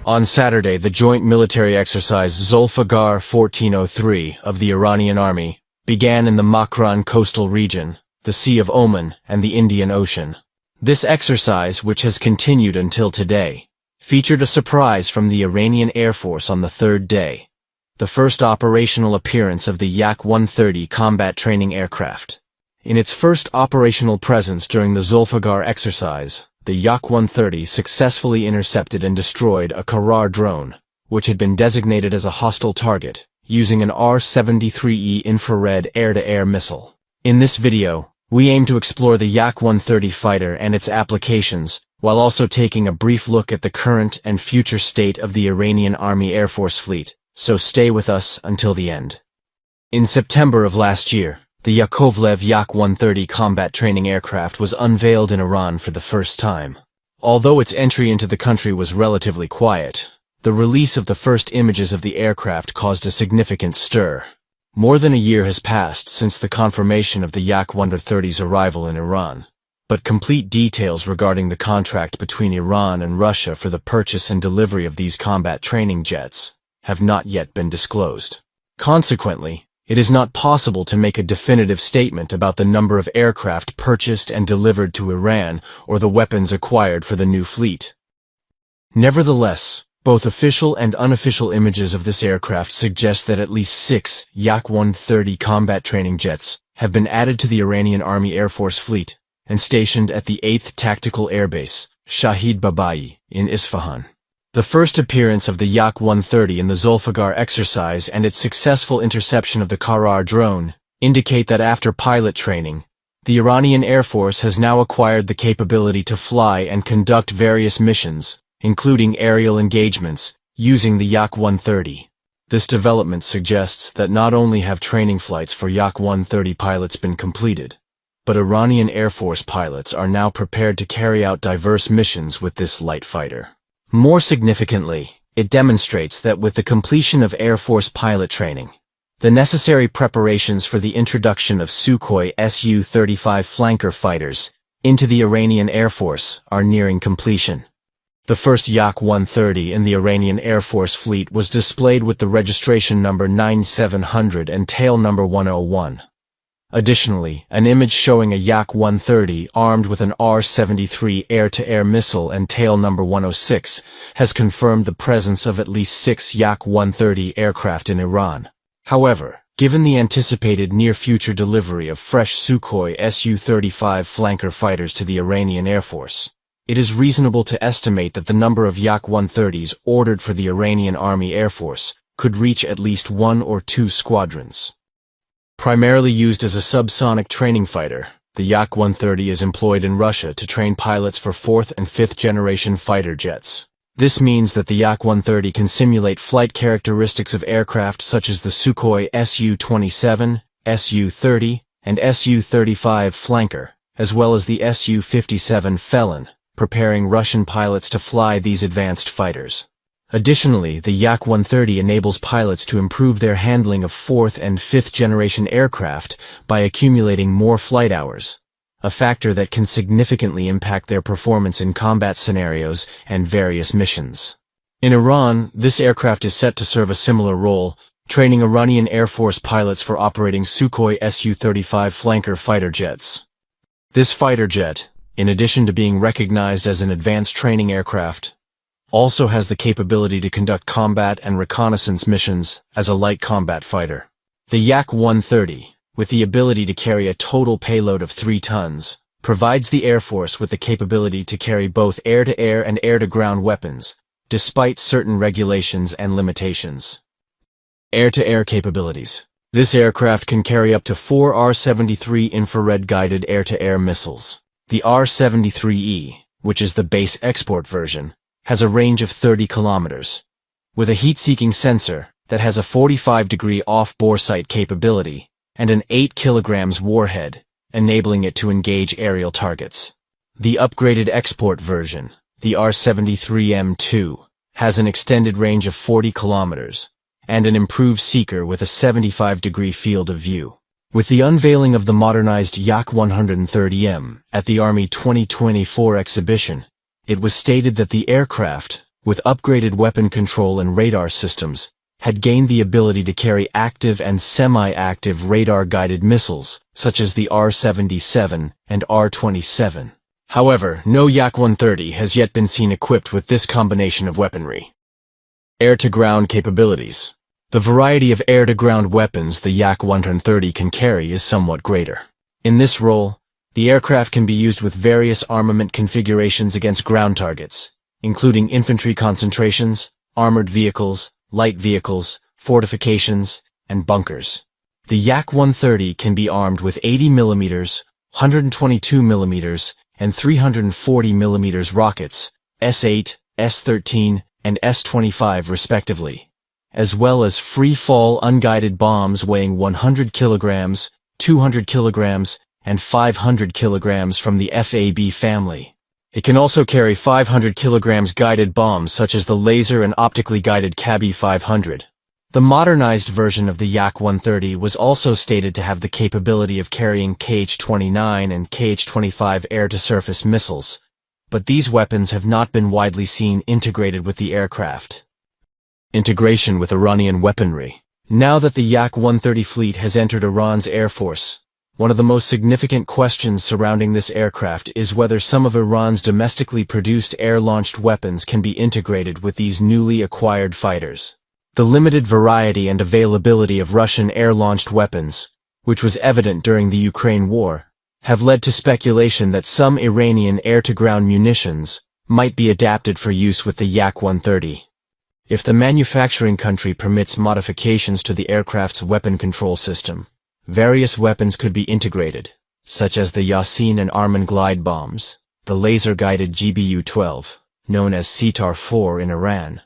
On Saturday, the joint military exercise Zulfiqar 1403 of the Iranian Army began in the Makran coastal region, the Sea of Oman, and the Indian Ocean. This exercise, which has continued until today, featured a surprise from the Iranian Air Force on the third day, the first operational appearance of the Yak-130 combat training aircraft. In its first operational presence during the Zulfiqar exercise, the Yak-130 successfully intercepted and destroyed a Qarar drone, which had been designated as a hostile target, using an R-73E infrared air-to-air missile. In this video, we aim to explore the Yak-130 fighter and its applications, while also taking a brief look at the current and future state of the Iranian Army Air Force fleet, so stay with us until the end. In September of last year, the Yakovlev Yak-130 combat training aircraft was unveiled in Iran for the first time. Although its entry into the country was relatively quiet, the release of the first images of the aircraft caused a significant stir. More than a year has passed since the confirmation of the Yak-130's arrival in Iran, but complete details regarding the contract between Iran and Russia for the purchase and delivery of these combat training jets have not yet been disclosed. Consequently, it is not possible to make a definitive statement about the number of aircraft purchased and delivered to Iran or the weapons acquired for the new fleet. Nevertheless, both official and unofficial images of this aircraft suggest that at least 6 Yak-130 combat training jets have been added to the Iranian Army Air Force fleet and stationed at the 8th Tactical Airbase, Shahid Babai, in Isfahan. The first appearance of the Yak-130 in the Zulfiqar exercise and its successful interception of the Qarar drone indicate that after pilot training, the Iranian Air Force has now acquired the capability to fly and conduct various missions, including aerial engagements, using the Yak-130. This development suggests that not only have training flights for Yak-130 pilots been completed, but Iranian Air Force pilots are now prepared to carry out diverse missions with this light fighter. More significantly, it demonstrates that with the completion of Air Force pilot training, the necessary preparations for the introduction of Sukhoi Su-35 flanker fighters into the Iranian Air Force are nearing completion. The first Yak-130 in the Iranian Air Force fleet was displayed with the registration number 9700 and tail number 101. Additionally, an image showing a Yak-130 armed with an R-73 air-to-air missile and tail number 106 has confirmed the presence of at least 6 Yak-130 aircraft in Iran. However, given the anticipated near-future delivery of fresh Sukhoi Su-35 flanker fighters to the Iranian Air Force, it is reasonable to estimate that the number of Yak-130s ordered for the Iranian Army Air Force could reach at least 1 or 2 squadrons. Primarily used as a subsonic training fighter, the Yak-130 is employed in Russia to train pilots for 4th and 5th generation fighter jets. This means that the Yak-130 can simulate flight characteristics of aircraft such as the Sukhoi Su-27, Su-30, and Su-35 flanker, as well as the Su-57 Felon, preparing Russian pilots to fly these advanced fighters. Additionally, the Yak-130 enables pilots to improve their handling of 4th and 5th generation aircraft by accumulating more flight hours, a factor that can significantly impact their performance in combat scenarios and various missions. In Iran, this aircraft is set to serve a similar role, training Iranian Air Force pilots for operating Sukhoi Su-35 flanker fighter jets. This fighter jet, in addition to being recognized as an advanced training aircraft, also has the capability to conduct combat and reconnaissance missions as a light combat fighter. The Yak-130, with the ability to carry a total payload of 3 tons, provides the Air Force with the capability to carry both air-to-air and air-to-ground weapons, despite certain regulations and limitations. Air-to-air capabilities. This aircraft can carry up to 4 R-73 infrared-guided air-to-air missiles. The R-73E, which is the base export version, has a range of 30 kilometers. With a heat-seeking sensor that has a 45-degree off-bore sight capability and an 8 kilograms warhead, enabling it to engage aerial targets. The upgraded export version, the R-73M2, has an extended range of 40 kilometers and an improved seeker with a 75-degree field of view. With the unveiling of the modernized Yak-130M at the Army 2024 exhibition, it was stated that the aircraft with upgraded weapon control and radar systems, had gained the ability to carry active and semi-active radar-guided missiles, such as the R-77 and R-27. However, no Yak-130 has yet been seen equipped with this combination of weaponry. Air-to-ground capabilities. The variety of air-to-ground weapons the Yak-130 can carry is somewhat greater. In this role, the aircraft can be used with various armament configurations against ground targets, including infantry concentrations, armored vehicles, light vehicles, fortifications, and bunkers. The Yak-130 can be armed with 80mm, 122mm, and 340mm rockets, S-8, S-13, and S-25 respectively, as well as free-fall unguided bombs weighing 100 kilograms, 200 kilograms, and 500 kilograms from the FAB family. It can also carry 500 kilograms guided bombs such as the laser and optically guided Kabi 500. The modernized version of the Yak-130 was also stated to have the capability of carrying Kh-29 and Kh-25 air-to-surface missiles, but these weapons have not been widely seen integrated with the aircraft. Integration with Iranian weaponry. Now that the Yak-130 fleet has entered Iran's air force, one of the most significant questions surrounding this aircraft is whether some of Iran's domestically produced air-launched weapons can be integrated with these newly acquired fighters. The limited variety and availability of Russian air-launched weapons, which was evident during the Ukraine war, have led to speculation that some Iranian air-to-ground munitions might be adapted for use with the Yak-130. If the manufacturing country permits modifications to the aircraft's weapon control system, various weapons could be integrated, such as the Yasin and Arman glide bombs, the laser-guided GBU-12, known as Sitar-4 in Iran,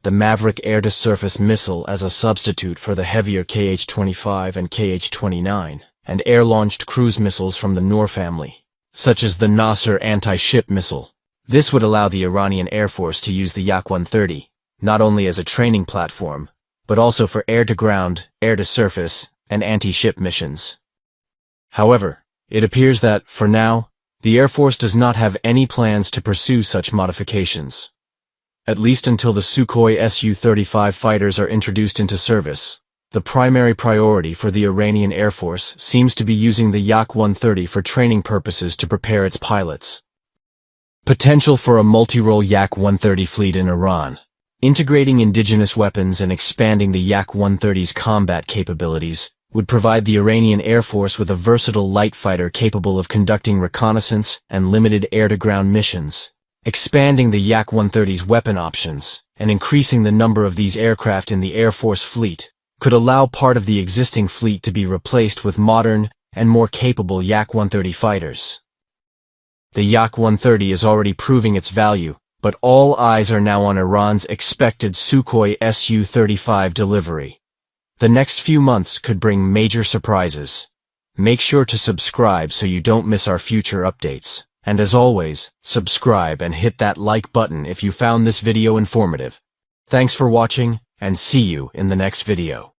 the Maverick air-to-surface missile as a substitute for the heavier Kh-25 and Kh-29, and air-launched cruise missiles from the Noor family, such as the Nasser anti-ship missile. This would allow the Iranian Air Force to use the Yak-130, not only as a training platform, but also for air-to-ground, air-to-surface, and anti-ship missions. However, it appears that, for now, the Air Force does not have any plans to pursue such modifications. At least until the Sukhoi Su-35 fighters are introduced into service, the primary priority for the Iranian Air Force seems to be using the Yak-130 for training purposes to prepare its pilots. Potential for a multi-role Yak-130 fleet in Iran. Integrating indigenous weapons and expanding the Yak-130's combat capabilities would provide the Iranian Air Force with a versatile light fighter capable of conducting reconnaissance and limited air-to-ground missions. Expanding the Yak-130's weapon options and increasing the number of these aircraft in the Air Force fleet could allow part of the existing fleet to be replaced with modern and more capable Yak-130 fighters. The Yak-130 is already proving its value, but all eyes are now on Iran's expected Sukhoi Su-35 delivery. The next few months could bring major surprises. Make sure to subscribe so you don't miss our future updates. And as always, subscribe and hit that like button if you found this video informative. Thanks for watching, and see you in the next video.